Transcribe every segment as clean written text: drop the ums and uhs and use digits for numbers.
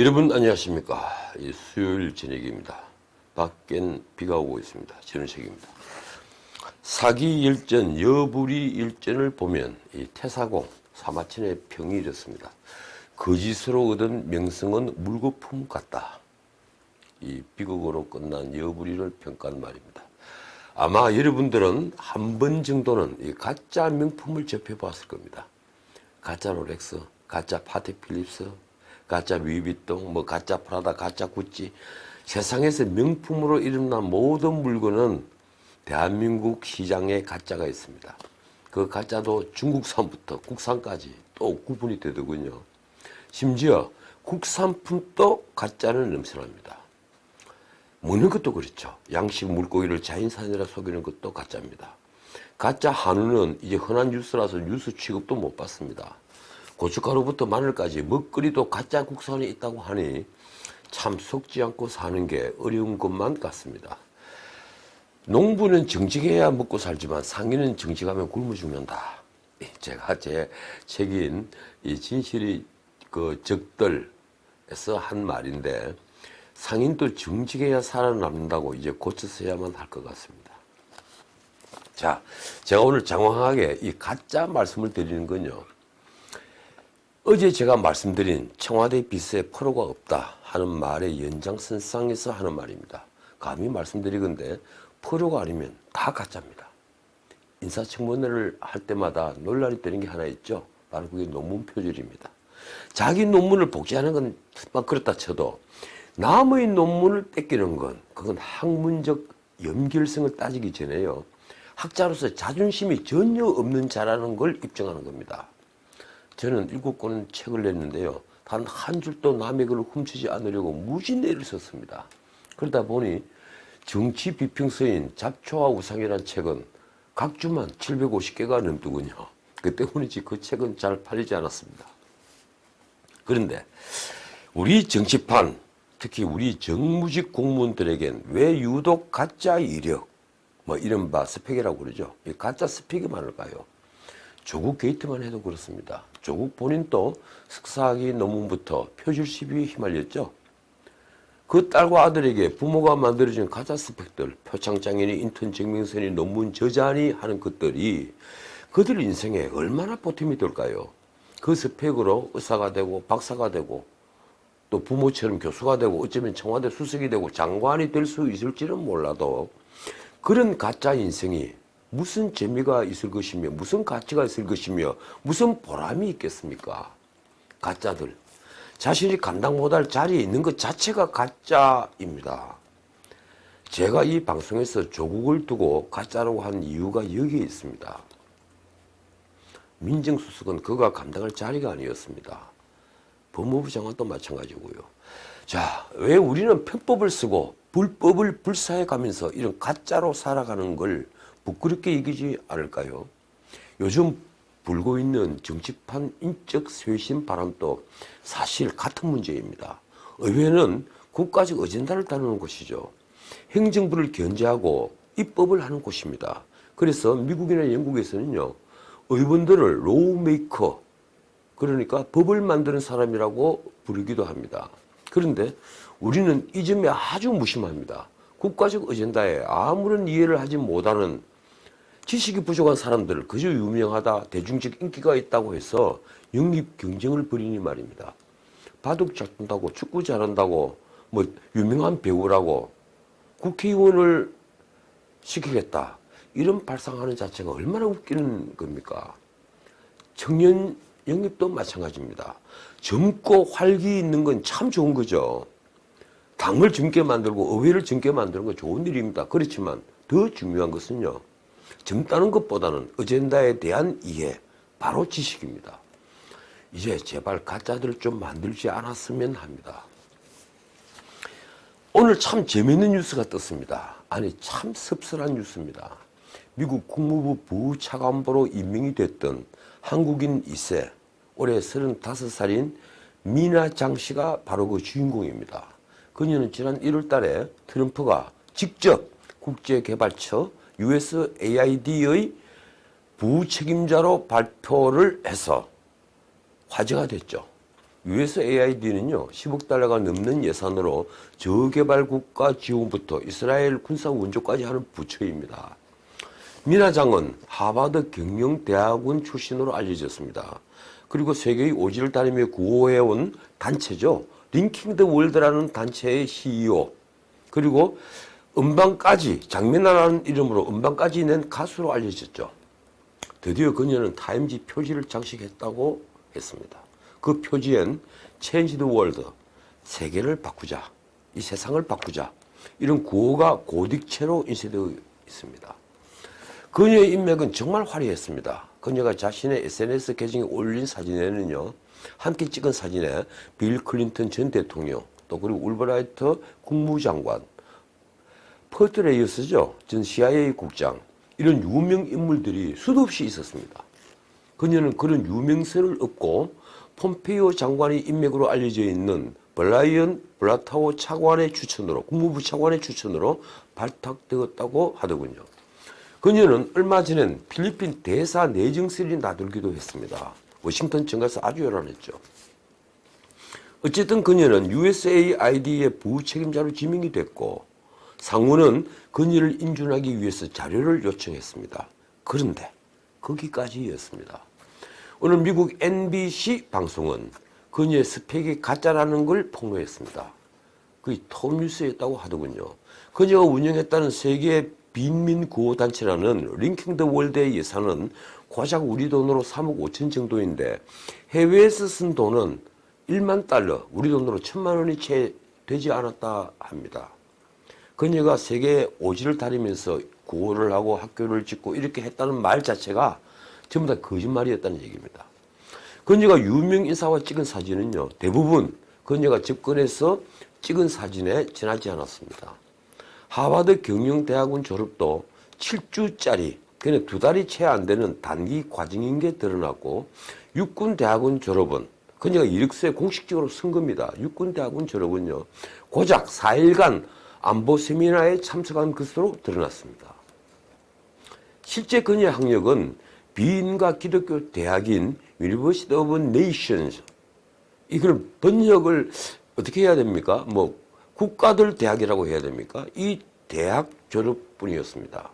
여러분 안녕하십니까. 수요일 저녁입니다. 밖엔 비가 오고 있습니다. 전우식입니다. 사기 일전, 여부리 일전을 보면 이 태사공, 사마천의 평이 이렇습니다. 거짓으로 얻은 명성은 물거품 같다. 이 비극으로 끝난 여부리를 평가한 말입니다. 아마 여러분들은 한 번 정도는 이 가짜 명품을 접해봤을 겁니다. 가짜 롤렉스, 가짜 파테 필립스, 가짜 루이비통, 가짜 프라다, 가짜 구찌. 세상에서 명품으로 일어난 모든 물건은 대한민국 시장에 가짜가 있습니다. 그 가짜도 중국산부터 국산까지 또 구분이 되더군요. 심지어 국산품도 가짜는 넘쳐납니다. 먹는 것도 그렇죠. 양식 물고기를 자연산이라 속이는 것도 가짜입니다. 가짜 한우는 이제 흔한 뉴스라서 뉴스 취급도 못 받습니다. 고춧가루부터 마늘까지 먹거리도 가짜 국산이 있다고 하니 참 속지 않고 사는 게 어려운 것만 같습니다. 농부는 정직해야 먹고 살지만 상인은 정직하면 굶어 죽는다. 제가 제 책인 이 진실이 그 적들에서 한 말인데 상인도 정직해야 살아남는다고 이제 고쳐서야만 할 것 같습니다. 자, 제가 오늘 장황하게 이 가짜 말씀을 드리는 건요. 어제 제가 말씀드린 청와대 비서에 포로가 없다 하는 말의 연장선상에서 하는 말입니다. 감히 말씀드리건데 포로가 아니면 다 가짜입니다. 인사청문회를 할 때마다 논란이 되는 게 하나 있죠. 바로 그게 논문 표절입니다. 자기 논문을 복제하는 건 그렇다 쳐도 남의 논문을 뺏기는 건 그건 학문적 연결성을 따지기 전에요. 학자로서 자존심이 전혀 없는 자라는 걸 입증하는 겁니다. 저는 7권 책을 냈는데요. 단 한 줄도 남의 글을 훔치지 않으려고 무진 애를 썼습니다. 그러다 보니 정치 비평서인 잡초와 우상이라는 책은 각 주만 750개가 넘더군요. 그 때문이지 그 책은 잘 팔리지 않았습니다. 그런데 우리 정치판, 특히 우리 정무직 공무원들에겐 왜 유독 가짜 이력, 이른바 스펙이라고 그러죠. 이 가짜 스펙이 많을까요? 조국 게이트만 해도 그렇습니다. 조국 본인도 석사학위 논문부터 표절 시비에 휘말렸죠. 그 딸과 아들에게 부모가 만들어준 가짜 스펙들, 표창장애니 인턴 증명서니 논문 저자니 하는 것들이 그들 인생에 얼마나 보탬이 될까요? 그 스펙으로 의사가 되고 박사가 되고 또 부모처럼 교수가 되고 어쩌면 청와대 수석이 되고 장관이 될 수 있을지는 몰라도 그런 가짜 인생이 무슨 재미가 있을 것이며 무슨 가치가 있을 것이며 무슨 보람이 있겠습니까? 가짜들. 자신이 감당 못할 자리에 있는 것 자체가 가짜입니다. 제가 이 방송에서 조국을 두고 가짜라고 한 이유가 여기에 있습니다. 민정수석은 그가 감당할 자리가 아니었습니다. 법무부 장관도 마찬가지고요. 자, 왜 우리는 편법을 쓰고 불법을 불사해 가면서 이런 가짜로 살아가는 걸 부끄럽게 여기지 않을까요? 요즘 불고 있는 정치판 인적 쇄신 바람도 사실 같은 문제입니다. 의회는 국가적 어젠다를 다루는 곳이죠. 행정부를 견제하고 입법을 하는 곳입니다. 그래서 미국이나 영국에서는요, 의원들을 로우메이커, 그러니까 법을 만드는 사람이라고 부르기도 합니다. 그런데 우리는 이 점에 아주 무심합니다. 국가적 어젠다에 아무런 이해를 하지 못하는 지식이 부족한 사람들을 그저 유명하다, 대중적 인기가 있다고 해서 영입 경쟁을 벌이니 말입니다. 바둑 잘 둔다고, 축구 잘한다고, 유명한 배우라고 국회의원을 시키겠다. 이런 발상하는 자체가 얼마나 웃기는 겁니까? 청년 영입도 마찬가지입니다. 젊고 활기 있는 건 참 좋은 거죠. 당을 젊게 만들고 의회를 젊게 만드는 건 좋은 일입니다. 그렇지만 더 중요한 것은요. 젊다는 것보다는 어젠다에 대한 이해, 바로 지식입니다. 이제 제발 가짜들 좀 만들지 않았으면 합니다. 오늘 참 재미있는 뉴스가 떴습니다. 아니 참 씁쓸한 뉴스입니다. 미국 국무부 부차관보로 임명이 됐던 한국인 2세, 올해 35살인 미나 장 씨가 바로 그 주인공입니다. 그녀는 지난 1월 달에 트럼프가 직접 국제개발처 USAID의 부책임자로 발표를 해서 화제가 됐죠. USAID는요 10억 달러가 넘는 예산으로 저개발 국가 지원부터 이스라엘 군사 원조까지 하는 부처입니다. 미나 장은 하버드 경영대학원 출신으로 알려졌습니다. 그리고 세계의 오지를 다니며 구호해온 단체죠. 링킹 더 월드라는 단체의 CEO, 그리고 음반까지, 장미나라는 이름으로 음반까지 낸 가수로 알려졌죠. 드디어 그녀는 타임지 표지를 장식했다고 했습니다. 그 표지엔 Change the world, 세계를 바꾸자, 이 세상을 바꾸자, 이런 구호가 고딕체로 인쇄되어 있습니다. 그녀의 인맥은 정말 화려했습니다. 그녀가 자신의 SNS 계정에 올린 사진에는요, 함께 찍은 사진에 빌 클린턴 전 대통령, 또 그리고 울브라이트 국무장관, 퍼트 레이어스죠, 전 CIA 국장, 이런 유명 인물들이 수도 없이 있었습니다. 그녀는 그런 유명세를 얻고 폼페이오 장관의 인맥으로 알려져 있는 브라이언 블라타오 차관의 추천으로, 국무부 차관의 추천으로 발탁되었다고 하더군요. 그녀는 얼마 전엔 필리핀 대사 내정설이 나돌기도 했습니다. 워싱턴 청가에서 아주 요란했죠. 어쨌든 그녀는 USAID의 부책임자로 지명이 됐고 상무는 그녀를 인준하기 위해서 자료를 요청했습니다. 그런데 거기까지였습니다. 오늘 미국 NBC 방송은 그녀의 스펙이 가짜라는 걸 폭로했습니다. 그게 톱뉴스였다고 하더군요. 그녀가 운영했다는 세계 빈민구호단체라는 링킹 더 월드의 예산은 고작 우리 돈으로 3억 5천 정도인데 해외에서 쓴 돈은 1만 달러, 우리 돈으로 1,000만 원이 채 되지 않았다 합니다. 그녀가 세계 오지를 다니면서 구호를 하고 학교를 짓고 이렇게 했다는 말 자체가 전부 다 거짓말이었다는 얘기입니다. 그녀가 유명 인사와 찍은 사진은요, 대부분 그녀가 접근해서 찍은 사진에 지나지 않았습니다. 하버드 경영대학원 졸업도 7주짜리, 그냥 2달이 채 안 되는 단기 과정인 게 드러났고, 육군대학원 졸업은 그녀가 이력서에 공식적으로 쓴 겁니다. 육군대학원 졸업은요, 고작 4일간 안보 세미나에 참석한 것으로 드러났습니다. 실제 그녀의 학력은 비인가 기독교 대학인 University of Nations, 이걸 번역을 어떻게 해야 됩니까? 뭐 국가들 대학이라고 해야 됩니까? 이 대학 졸업뿐이었습니다.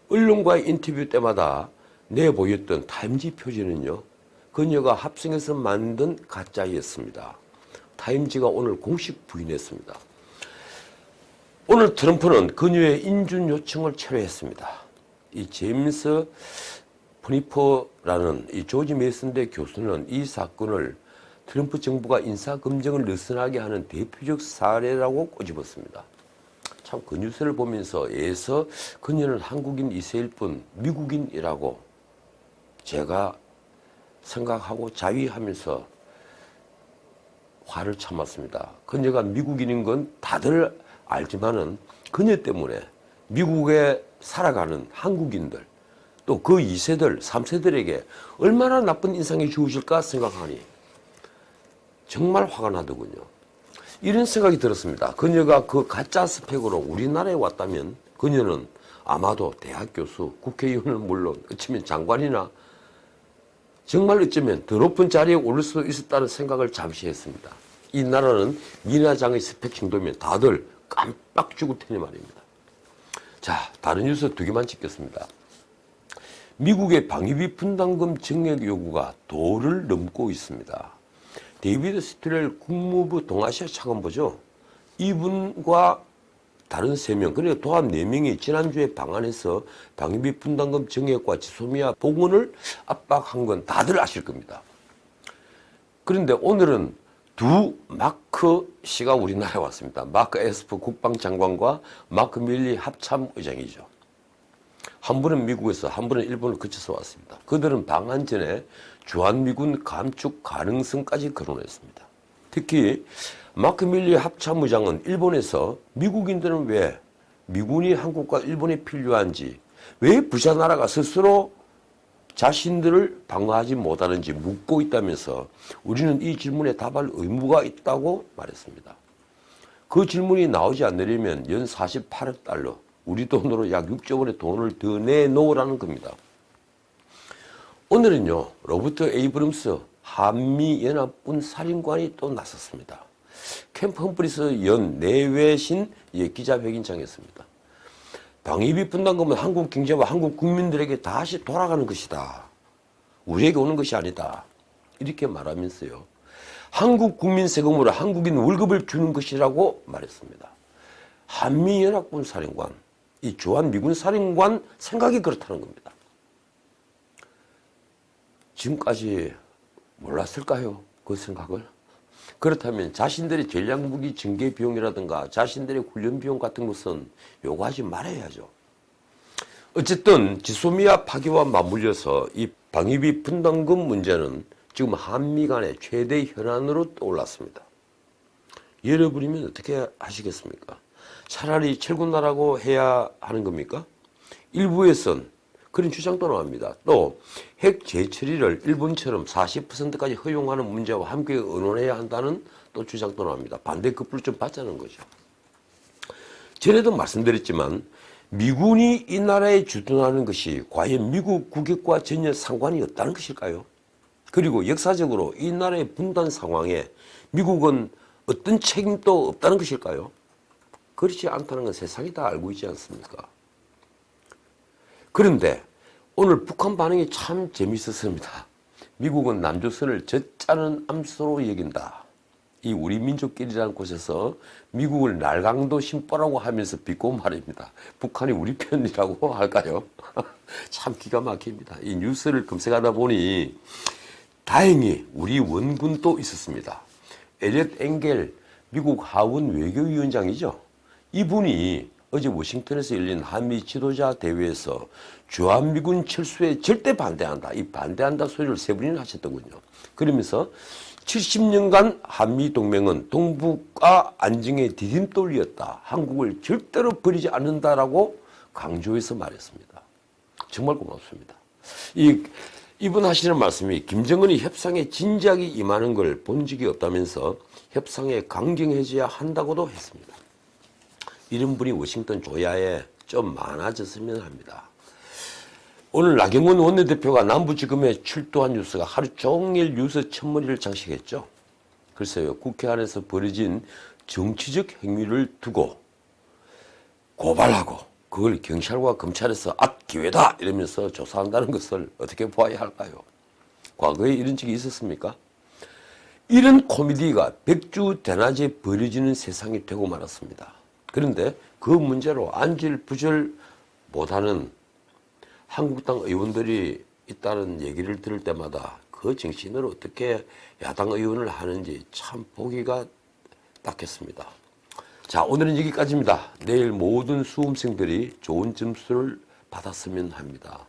언론과의 인터뷰 때마다 내보였던 타임지 표지는요, 그녀가 합성해서 만든 가짜였습니다. 타임지가 오늘 공식 부인했습니다. 오늘 트럼프는 그녀의 인준 요청을 철회했습니다. 이 제임스 프니퍼라는 이 조지 메이슨대 교수는 이 사건을 트럼프 정부가 인사검증을 느슨하게 하는 대표적 사례라고 꼬집었습니다. 참 그 뉴스를 보면서 애서 그녀는 한국인 2세일 뿐 미국인이라고 제가 생각하고 자위하면서 화를 참았습니다. 그녀가 미국인인 건 다들 알지만은 그녀 때문에 미국에 살아가는 한국인들, 또 그 2세들, 3세들에게 얼마나 나쁜 인상이 주어질까 생각하니 정말 화가 나더군요. 이런 생각이 들었습니다. 그녀가 그 가짜 스펙으로 우리나라에 왔다면 그녀는 아마도 대학 교수, 국회의원은 물론 어쩌면 장관이나 정말 어쩌면 더 높은 자리에 오를 수도 있었다는 생각을 잠시 했습니다. 이 나라는 미나장의 스펙 정도면 다들 깜빡 죽을 테니 말입니다. 자, 다른 뉴스 2개만 찍겠습니다. 미국의 방위비 분담금 증액 요구가 도를 넘고 있습니다. 데이비드 스트렐 국무부 동아시아 차관보죠. 이분과 다른 3명, 그러니까 도합 4명이 지난주에 방한해서 방위비 분담금 증액과 지소미아 복원을 압박한 건 다들 아실 겁니다. 그런데 오늘은 두 마크 씨가 우리나라에 왔습니다. 마크 에스퍼 국방장관과 마크 밀리 합참의장이죠. 한 분은 미국에서, 한 분은 일본을 거쳐서 왔습니다. 그들은 방한 전에 주한미군 감축 가능성까지 거론했습니다. 특히 마크 밀리 합참의장은 일본에서 미국인들은 왜 미군이 한국과 일본에 필요한지, 왜 부자 나라가 스스로 자신들을 방어하지 못하는지 묻고 있다면서 우리는 이 질문에 답할 의무가 있다고 말했습니다. 그 질문이 나오지 않으려면 연 48억 달러, 우리 돈으로 약 6조 원의 돈을 더 내놓으라는 겁니다. 오늘은요, 로버트 에이브럼스 한미연합군 사령관이 또 나섰습니다. 캠프 험프리스 연 내외신 기자회견장이었습니다. 방위비 분담금은 한국 경제와 한국 국민들에게 다시 돌아가는 것이다. 우리에게 오는 것이 아니다. 이렇게 말하면서요. 한국 국민 세금으로 한국인 월급을 주는 것이라고 말했습니다. 한미연합군 사령관, 이 주한 미군 사령관 생각이 그렇다는 겁니다. 지금까지 몰랐을까요? 그 생각을? 그렇다면 자신들의 전략무기 증개 비용이라든가 자신들의 훈련 비용 같은 것은 요구하지 말아야죠. 어쨌든 지소미아 파기와 맞물려서 이 방위비 분담금 문제는 지금 한미 간의 최대 현안으로 떠올랐습니다. 여러분이면 어떻게 하시겠습니까? 차라리 철군나라고 해야 하는 겁니까? 일부에선 그런 주장도 나옵니다. 또 핵 재처리를 일본처럼 40%까지 허용하는 문제와 함께 의논해야 한다는 또 주장도 나옵니다. 반대 급부를 좀 받자는 거죠. 전에도 말씀드렸지만 미군이 이 나라에 주둔하는 것이 과연 미국 국익과 전혀 상관이 없다는 것일까요? 그리고 역사적으로 이 나라의 분단 상황에 미국은 어떤 책임도 없다는 것일까요? 그렇지 않다는 건 세상이 다 알고 있지 않습니까? 그런데 오늘 북한 반응이 참 재미있었습니다. 미국은 남조선을 젖짜는 암소로 여긴다. 이 우리 민족끼리라는 곳에서 미국을 날강도 심보라고 하면서 비꼬 말입니다. 북한이 우리 편이라고 할까요? 참 기가 막힙니다. 이 뉴스를 검색하다 보니 다행히 우리 원군도 있었습니다. 에리엇 엥겔 미국 하원 외교위원장이죠. 이분이 어제 워싱턴에서 열린 한미 지도자 대회에서 주한미군 철수에 절대 반대한다. 이 반대한다 소리를 3번이나 하셨더군요. 그러면서 70년간 한미동맹은 동북아 안정의 디딤돌이었다. 한국을 절대로 버리지 않는다라고 강조해서 말했습니다. 정말 고맙습니다. 이분 하시는 말씀이 김정은이 협상에 진지하게 임하는 걸 본 적이 없다면서 협상에 강경해져야 한다고도 했습니다. 이런 분이 워싱턴 조야에 좀 많아졌으면 합니다. 오늘 나경원 원내대표가 남부지검에 출두한 뉴스가 하루 종일 뉴스 첫머리를 장식했죠. 글쎄요, 국회 안에서 벌어진 정치적 행위를 두고 고발하고 그걸 경찰과 검찰에서 기회다 이러면서 조사한다는 것을 어떻게 보아야 할까요? 과거에 이런 적이 있었습니까? 이런 코미디가 백주대낮에 벌어지는 세상이 되고 말았습니다. 그런데 그 문제로 안절부절 못하는 한국당 의원들이 있다는 얘기를 들을 때마다 그 정신으로 어떻게 야당 의원을 하는지 참 보기가 딱했습니다. 자, 오늘은 여기까지입니다. 내일 모든 수험생들이 좋은 점수를 받았으면 합니다.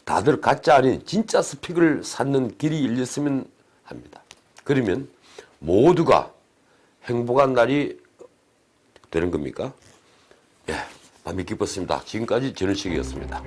다들 가짜 아닌 진짜 스펙을 쌓는 길이 열렸으면 합니다. 그러면 모두가 행복한 날이 되는 겁니까? 예, 밤이 깊었습니다. 지금까지 전우식이었습니다.